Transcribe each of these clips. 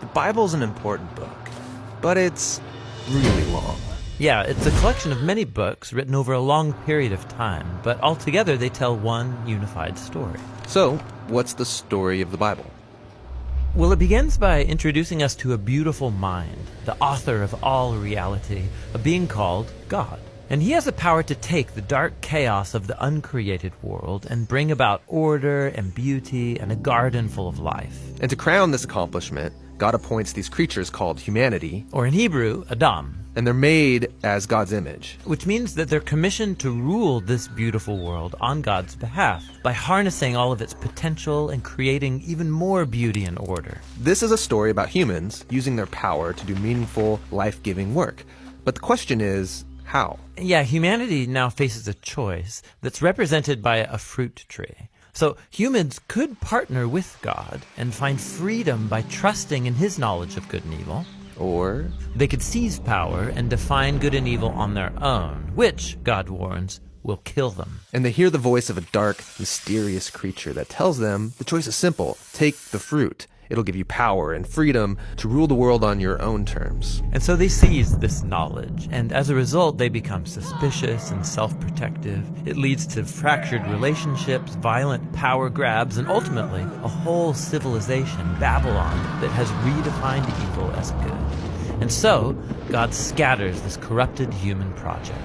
The Bible's an important book, but it's really long. Yeah, it's a collection of many books written over a long period of time, but altogether they tell one unified story. So, what's the story of the Bible? Well, it begins by introducing us to a beautiful mind, the author of all reality, a being called God. And he has the power to take the dark chaos of the uncreated world and bring about order and beauty and a garden full of life. And to crown this accomplishment, God appoints these creatures called humanity, Or in Hebrew, Adam. and they're made as God's image. Which means that they're commissioned to rule this beautiful world on God's behalf by harnessing all of its potential and creating even more beauty and order. This is a story about humans using their power to do meaningful, life-giving work. But the question is, how? Yeah, humanity now faces a choice that's represented by a fruit tree. So humans could partner with God and find freedom by trusting in his knowledge of good and evil. Or They could seize power and define good and evil on their own, which, God warns, will kill them. and they hear the voice of a dark, mysterious creature that tells them the choice is simple. Take the fruit. It'll give you power and freedom to rule the world on your own terms. And so they seize this knowledge, and as a result they become suspicious and self-protective. It leads to fractured relationships, violent power grabs, and ultimately a whole civilization, Babylon, that has redefined evil as good. And so God scatters this corrupted human project.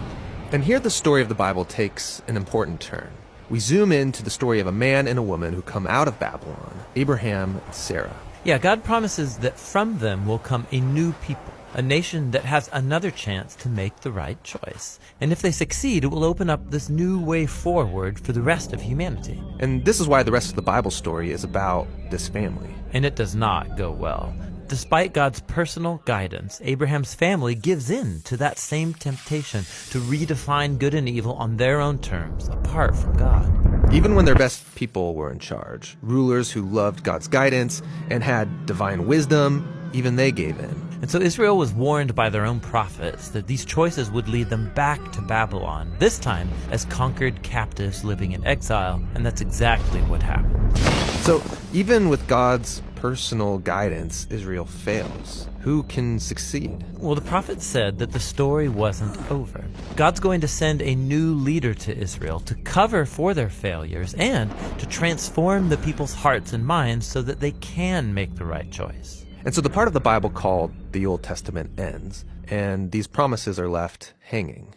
And here the story of the Bible takes an important turn. We zoom into the story of a man and a woman who come out of Babylon, Abraham and Sarah. Yeah, God promises that from them will come a new people, a nation that has another chance to make the right choice. And if they succeed, it will open up this new way forward for the rest of humanity. And this is why the rest of the Bible story is about this family. And it does not go well. Despite God's personal guidance, Abraham's family gives in to that same temptation to redefine good and evil on their own terms, apart from God. Even when their best people were in charge, rulers who loved God's guidance and had divine wisdom, even they gave in. And so Israel was warned by their own prophets that these choices would lead them back to Babylon, this time as conquered captives living in exile, and that's exactly what happened. So even with God's personal guidance, Israel fails. Who can succeed? Well, the prophet said that the story wasn't over. God's going to send a new leader to Israel to cover for their failures and to transform the people's hearts and minds so that they can make the right choice. And so the part of the Bible called the Old Testament ends, and these promises are left hanging.